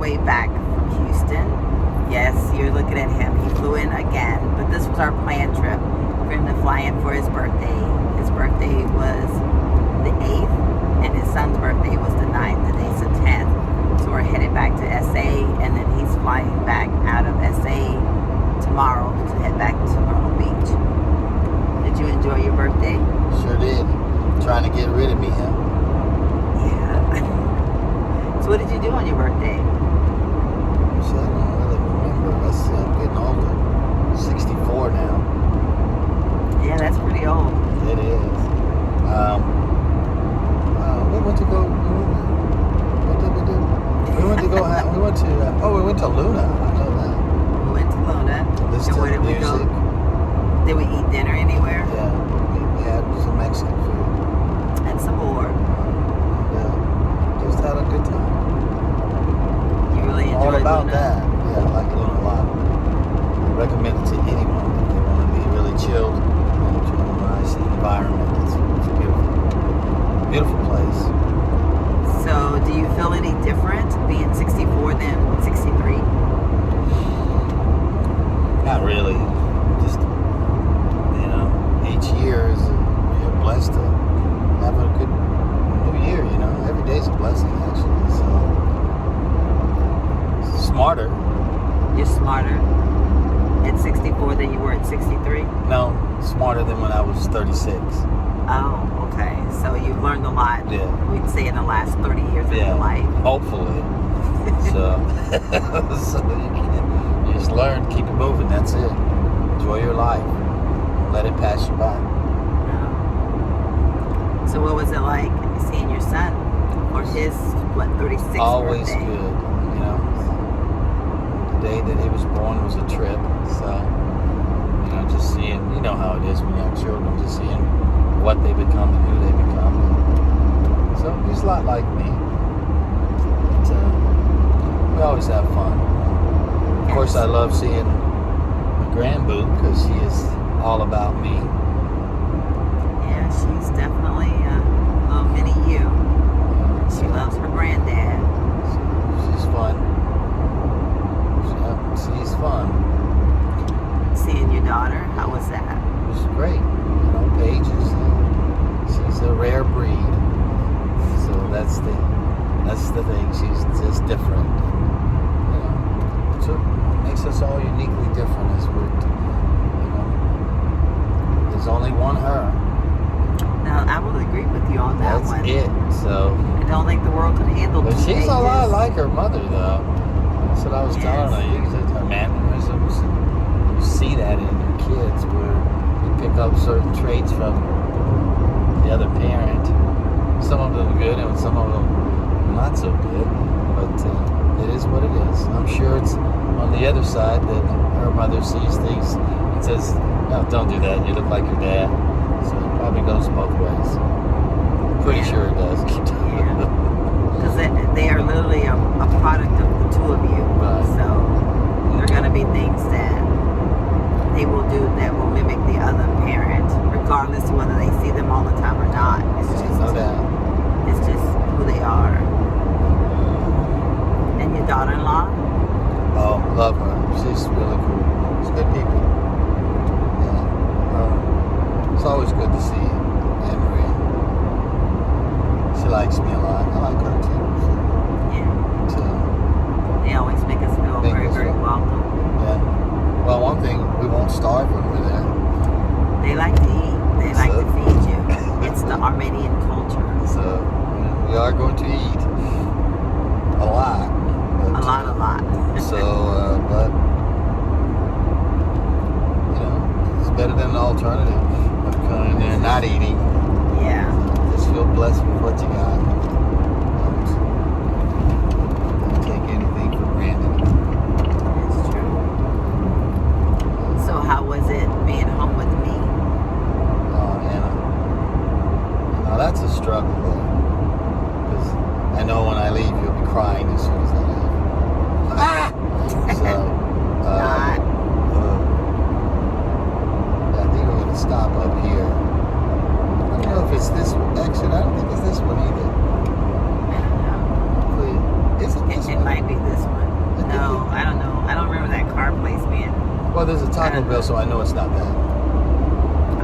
way back from Houston. Yes, you're looking at him. He flew in again, but this was our planned trip for him to fly in for his birthday. His birthday was the 8th, and his son's birthday was the 9th. Today's the 10th. So we're headed back to SA, and then he's flying back out of SA tomorrow to head back to Myrtle Beach. Did you enjoy your birthday? Sure did. Trying to get rid of me, huh? Yeah. So what did you do on your birthday? So I don't really remember. I'm getting older. 64 now. Yeah, that's pretty old. It is. We went to go. What did we do? We went to go. We went to Luna. I know that. We went to Luna. Listen And where to did we music. go? Did we eat dinner anywhere? Yeah, we had some Mexican food. And some more. Yeah, just had a good time. You really enjoyed All about Luna? that. Yeah, I like Luna a lot. I recommend it to anyone if they want to be really chilled and enjoy a nice environment. It's beautiful. Beautiful place. So, do you feel any different being 64 than 63? Not really. Just, each year is you're blessed to have a good new year, Every day's a blessing, actually. So, smarter. You're smarter at 64 than you were at 63? No, smarter than when I was 36. Oh, okay. So you've learned a lot. Yeah. We'd say in the last 30 years of your life. Hopefully. so you just learn, keep it moving. That's it. Enjoy your life. Don't let it pass you by. So what was it like seeing your son for his 36th Always birthday? good. The day that he was born was a trip. So just seeing, how it is when you have children, just seeing what they become and who they become. So he's a lot like me. But, we always have fun. Of course, I love seeing my grandboo because she is all about me. Yeah, she's definitely a little mini you. She loves her granddad. She's fun. She's fun. Seeing your daughter, how was that? It was great. Paige she's a rare breed. So that's the thing. She's just different. So it makes us all uniquely different as we're, there's only one her. Now, I will agree with you on that one. That's it. So I don't think the world could handle but two she's ages. a lot like her mother, though. That's what I was telling her. Her mannerisms, you see that in your kids where you pick up certain traits from the other parent. Some of them good and some of them not so good. But it is what it is. I'm sure it's on the other side that her mother sees things and says, "No, don't do that. You look like your dad." So it probably goes both ways. Pretty sure it does. Because they are literally a product of the two of you. Right. So there are going to be things that they will do that will mimic the other parent, regardless of whether they see them all the time or not. It's just who they are. And your daughter-in-law? Oh, love her. She's really cool. She's good people. Yeah. It's always good to see Anne-Marie. She likes me a lot. I like her too. So, They always make us feel very, very welcome. Yeah. Well, one thing, we won't starve when we're there. They like to eat. They like to feed you. It's the Armenian culture. So, we are going to eat a lot. But, A lot. So, but, it's better than an alternative of coming there and not eating. Yeah. Just feel blessed with what you got. Don't take anything for granted. That's true. So how was it being home with me? Oh, Anna. Now that's a struggle, though. Because I know when I leave, you'll be crying as soon as I leave. So, I think we're going to stop up here. I don't know if it's this exit. I don't think it's this one either. I don't know. Is it this It one? might be this one. Well, there's a Taco Bell, so I know it's not that.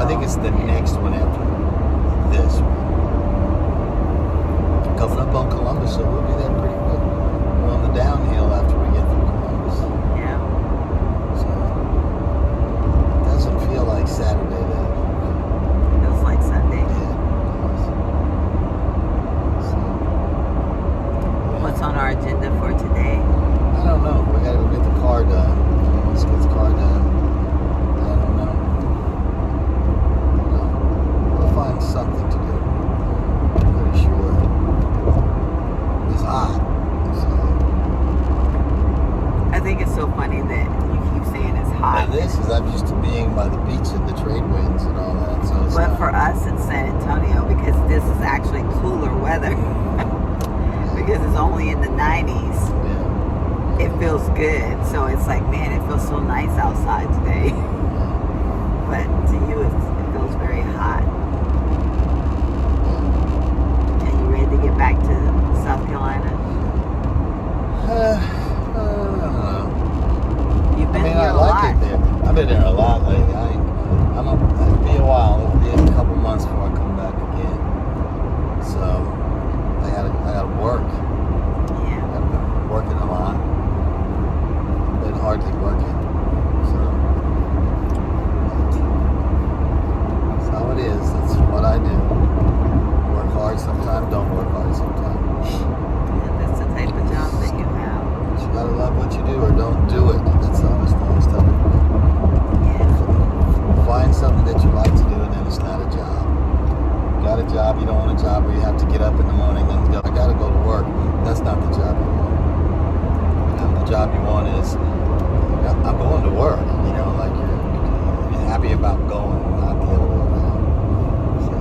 I think it's the next one after this one. Coming up on Columbus, so we'll be there pretty quick. We're on the downhill after we get through Columbus. Yeah. So it doesn't feel like Saturday though. Feels like Sunday. Yeah. So, yeah. What's on our agenda for today? I don't know. We gotta go get the car done. Let's get the car done. I don't know. No. We'll find something to do. I'm pretty sure. It's hot. So. I think it's so funny that you keep saying it's hot. And this is, I'm used to being by the beach and the trade winds and all that. So it's But not, for us in San Antonio, because this is actually cooler weather, because it's only in the 90s, yeah. it feels good. So it's like, man, it feels so nice outside today. But to you, it feels very hot. And you ready to get back to South Carolina? You've been I mean, here I a like lot. it there. I've been there a lot lately. It'll be a while. It'll be a couple months before I come back again. So I gotta work. Yeah. I've been working a lot. Been hardly working. So that's how it is. That's what I do. Work hard sometimes, don't work hard sometimes. Yeah, that's the type of job that you have. But you gotta love what you do or don't do it. That's always tell me. Yeah. Find something that you like to do and then it's not a job. You got a job, you don't want a job where you have to get up in the morning and go, I gotta go to work. That's not the job you want. The job you want is, I'm going to work. You know, like you're happy about going, not the other way around. So,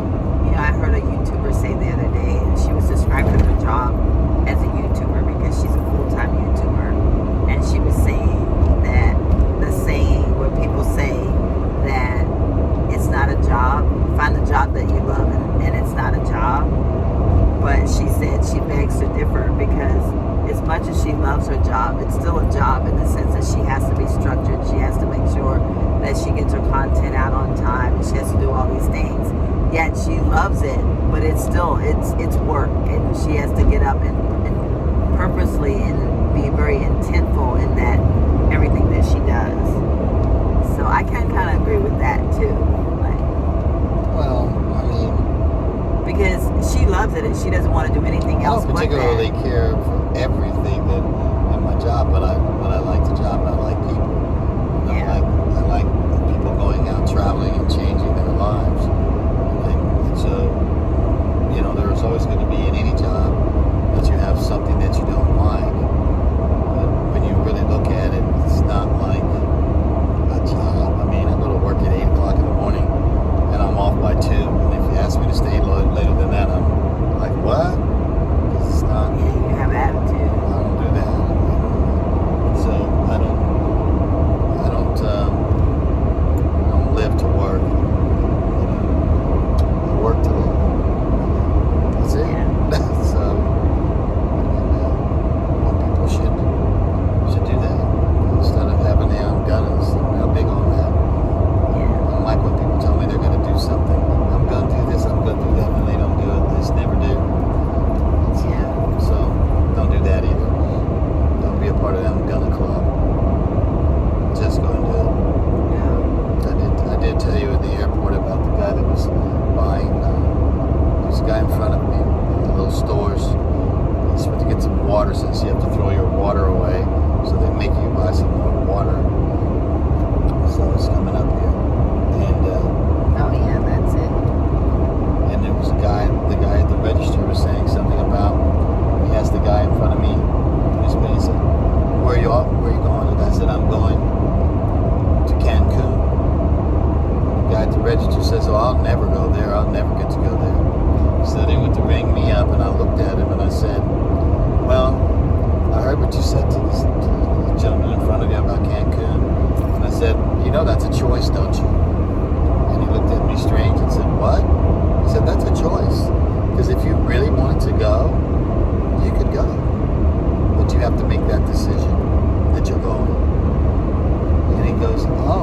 You know, I heard a YouTuber say the other day, and she was describing her job as a YouTuber because she's a full-time YouTuber. And she was saying that the saying where people say that it's not a job, find a job that you love and it's not a job. But she said she begs to differ because as much as she loves her job, it's still a job in the sense that she has to be structured. She has to make sure that she gets her content out on time. And she has to do all these things. Yet she loves it, but it's still, it's work. And she has to get up and purposely and be very intentful in that everything that she does. So I can kind of agree with that too. Like, well, I mean, because she loves it and she doesn't want to do anything else I don't but particularly that. care for everything that in my job, but I like the job and I like people. And Yeah. I like people going out traveling and changing their lives. And so, you know, there's always going to be in any job that you have something that you don't like. But when you really look at it, it's not like a job. I mean, I go to work at 8 o'clock in the morning and I'm off by 2. And if you ask me to stay later than that, I'm like, what? 'Cause it's not. Yeah, you have attitude. I don't do that. So I don't live to work. I work to live. That's it. Yeah. So people should do that instead of having the I'm gonna. I'm big on that. Yeah. I don't like when people tell me they're gonna do something. I'm gonna do this. I'm gonna do that, and they don't do it. They just never do. So don't do that either. Don't be a part of the I'm gonna club. Just go and do it. I did tell you at the airport about the guy that was buying. There's a guy in front of me in the little stores. He's supposed to get some water since you have to throw your water away, so they make you buy some more water. So it's coming up here, and Oh yeah, that's it. and there was a guy. The guy at the register was saying something about. He asked the guy in front of me. He said, "Where are you off? Where are you going?" And I said, "I'm going to Cancun." The guy at the register says, "Oh, I'll never go there. I'll never get to go there." So they went to ring me up, and I looked at him and I said, "Well, I heard what you said to the gentleman in front of you about Cancun." And I said, "You know that's a choice, don't you?" And he looked at me strange and said, "What?" I said, "That's a choice. Because if you really wanted to go, you could go. But you have to make that decision that you're going." And he goes, "Oh."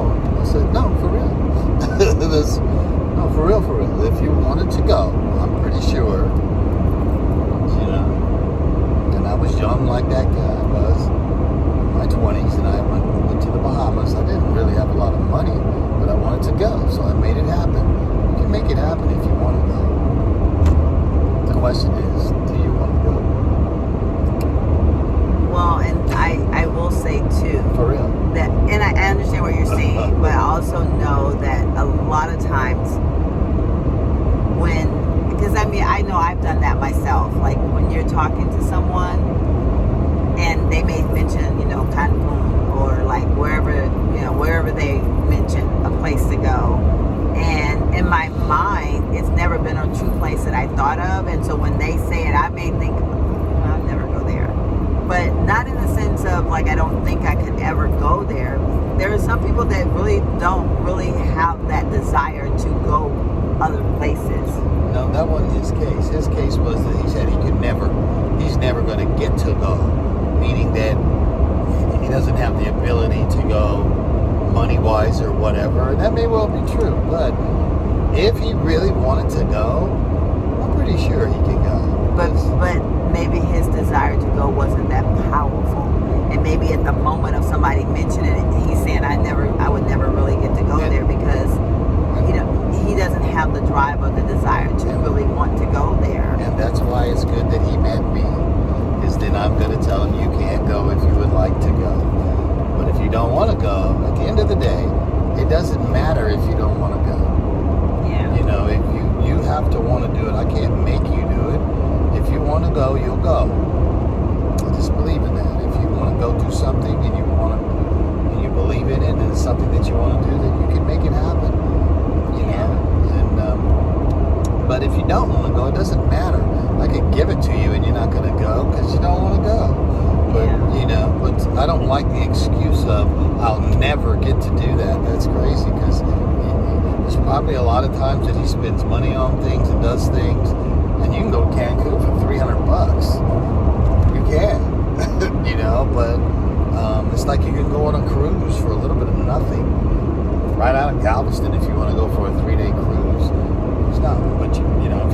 someone and they may mention, Cancun or like wherever they mention a place to go. And in my mind, it's never been a true place that I thought of. And so when they say it, I may think, I'll never go there. But not in the sense of like I don't think I could ever go there. There are some people that really don't really have that desire to go other places. No, that wasn't his case. His case was that he said he's never going to get to go. Meaning that he doesn't have the ability to go money-wise or whatever. And that may well be true. But if he really wanted to go, I'm pretty sure he could go. But maybe his desire to go wasn't that powerful. And maybe at the moment of somebody mentioning it, he's saying, I would never really get to go there because he doesn't have the drive or the desire to really want to go there. And that's why it's good that he met me. Is then I'm going to tell him you can't go if you would like to go. But if you don't want to go, at the end of the day, it doesn't matter if you don't want to go. Yeah. If you have to want to do it, I can't make you do it. If you want to go, you'll go. I just believe in that. If you want to go do something and you believe in it and it's something that you want to do, then you can make it happen. But if you don't want to go, it doesn't matter. I could give it to you and you're not going to go because you don't want to go. But, but I don't like the excuse of I'll never get to do that. That's crazy because there's probably a lot of times that he spends money on things and does things. And you can go to Cancun for $300. You can. But it's like you can go on a cruise for a little bit of nothing. Right out of Galveston if you want to go for a 3-day cruise. It's not, but if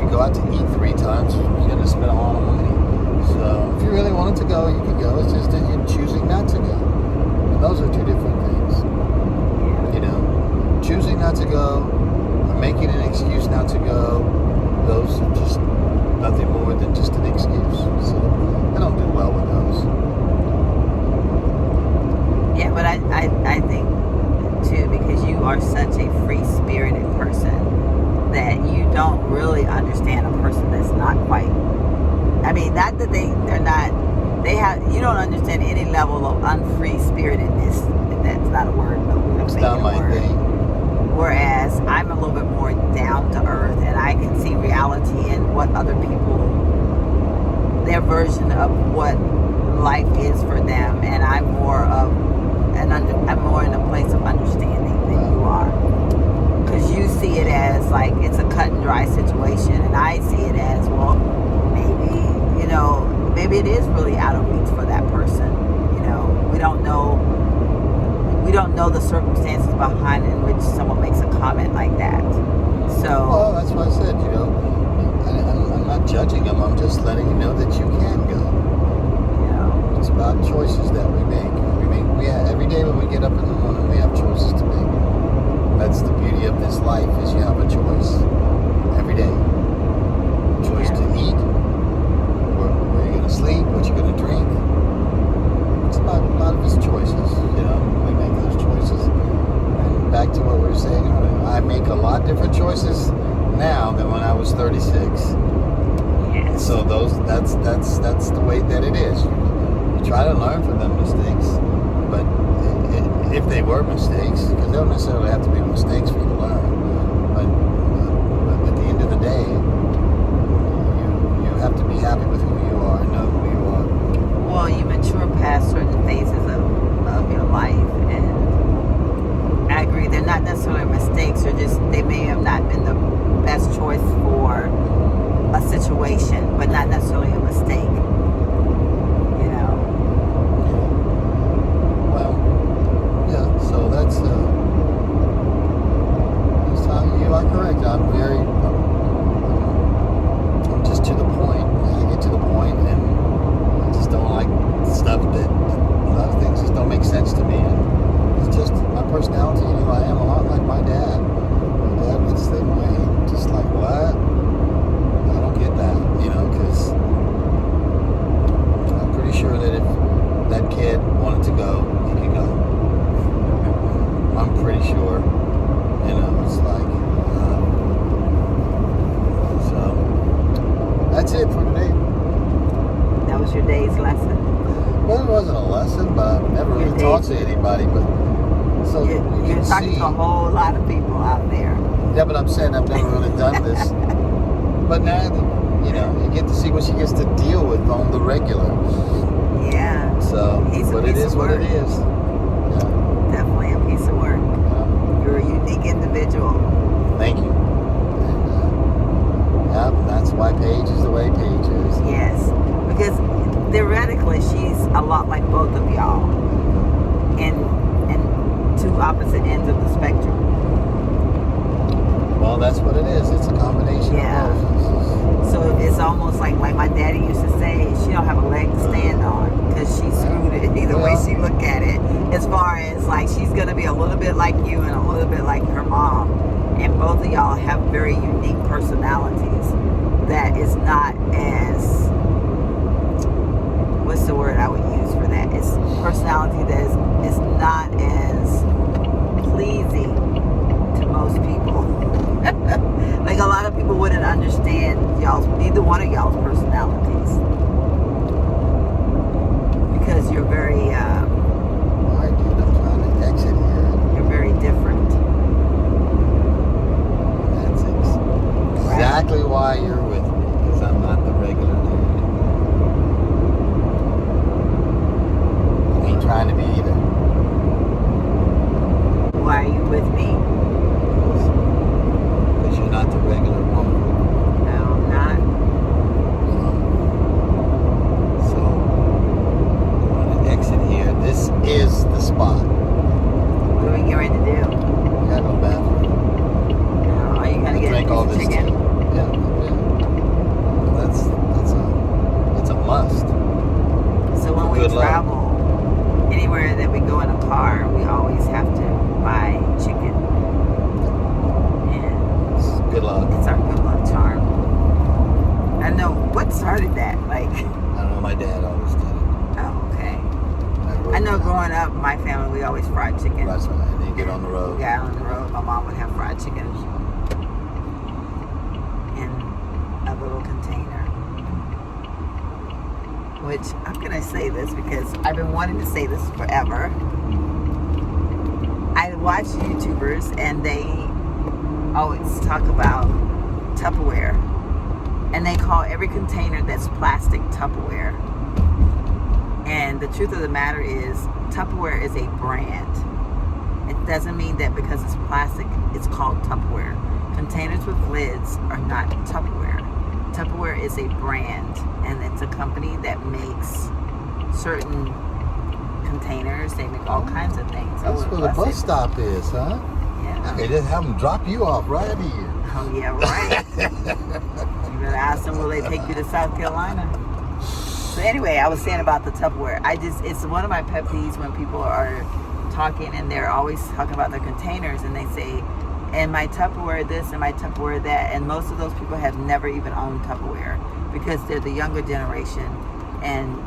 you go out to eat 3 times, you're going to spend a lot of money. So if you really wanted to go, you could go. It's just that you're choosing not to go. And those are 2 different things. Choosing not to go or making an excuse not to go, those are just nothing more than just an excuse. So I don't do well with those. Yeah, but I think too, because you are such a free-spirited person that you don't really understand a person that's not quite. I mean, not that they're not. You don't understand any level of unfree-spiritedness. If that's not a word, but we're gonna It's make not it a my word. thing. Whereas I'm a little bit more down to earth, and I can see reality in what other people, their version of what life is for them, and I'm more in a place of understanding than you are, because you see it as like it's a cut and dry situation, and I see it as, well, maybe it is really out of reach for that person. We don't know the circumstances behind in which someone makes a comment like that. So Well, that's what I said. I'm not judging them. I'm just letting you know that you can go. It's about choices that we make. Every day when we get up in the morning, we have choices to make. That's the beauty of this life, is you have a choice every day. Choice to eat, where you're going to sleep, what you're going to drink. It's about a lot of his choices. We make those choices. And back to what we were saying earlier, I make a lot different choices now than when I was 36. yes. So that's the way that it is. You try to learn from them mistakes, but if they were mistakes, because they don't necessarily have to be mistakes for you to learn. But at the end of the day, you have to be happy with who you are and know who you are. Well, you mature past certain phases of your life, and I agree, they're not necessarily mistakes, they may have not been the best choice for a situation, but not necessarily a mistake. Well, yeah. So that's how you are correct. I'm just to the point. I get to the point and today's lesson? Well, it wasn't a lesson, but I've never Your really talked to days. anybody. But so You're you can talking see. to a whole lot of people out there. Yeah, but I'm saying I've never really done this. But now, you get to see what she gets to deal with on the regular. Yeah. So, but it is what it is. Yeah. Definitely a piece of work. Yeah. You're a unique individual. Thank you. And, that's why Paige is the way Paige is. Yes. Because theoretically, she's a lot like both of y'all. In two opposite ends of the spectrum. Well, that's what it is. It's a combination of both. So it's almost like my daddy used to say, she don't have a leg to stand on because she screwed it either way she look at it. As far as like she's going to be a little bit like you and a little bit like her mom. And both of y'all have very unique personalities that is not as, what's the word I would use for that? It's personality that is not as pleasing to most people. Like a lot of people wouldn't understand either one of y'all's personalities because you're very Alright, dude, I'm trying to exit here. you're very different. That's exactly why you're with me, because I'm not the regular dude. I ain't trying to be either. Why are you with me? Because you're not the regular woman. No, I'm not. So, I'm going to exit here. This is the spot. What are we getting ready to do? I got no bathroom. No, are you gonna get Drink all this chicken? tea. Yeah. That's a must. So when we Good luck. travel, anywhere that we go in a car, we always have to buy chicken. And Good luck. it's our good luck charm. I know what started that. Like, I don't know. My dad always did it. oh, okay. wrote I know it down. growing up, my family, we always fried chicken. That's right. And then you get on the road. We got on the road, my mom would have fried chicken in a little container. Which, I'm going to say this because I've been wanting to say this forever. I watch YouTubers and they always talk about Tupperware. And they call every container that's plastic Tupperware. And the truth of the matter is, Tupperware is a brand. It doesn't mean that because it's plastic, it's called Tupperware. Containers with lids are not Tupperware. Tupperware is a brand, and it's a company that makes certain containers. They make all kinds of things. That's where the bus stop is, huh? Yeah. They just have them drop you off right here. Oh, yeah, right. You better ask them, will they take you to South Carolina? So anyway, I was saying about the Tupperware. It's one of my pet peeves when people are talking and they're always talking about their containers and they say, and my Tupperware this and my Tupperware that. And most of those people have never even owned Tupperware because they're the younger generation. And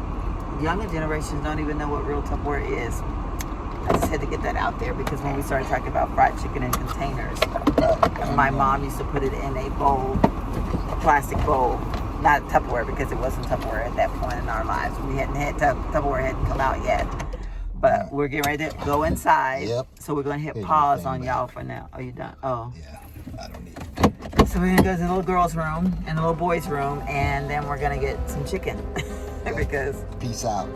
younger generations don't even know what real Tupperware is. I just had to get that out there because when we started talking about fried chicken in containers, my mom used to put it in a bowl, a plastic bowl. Not Tupperware because it wasn't Tupperware at that point in our lives. We hadn't had Tupperware hadn't come out yet. But we're getting ready to go inside. Yep. So we're going to hit Here's pause your on thing, y'all for now. Oh, you done? Oh. Yeah, I don't need it. So we're going to go to the little girl's room and the little boy's room, and then we're going to get some chicken. Because Peace out.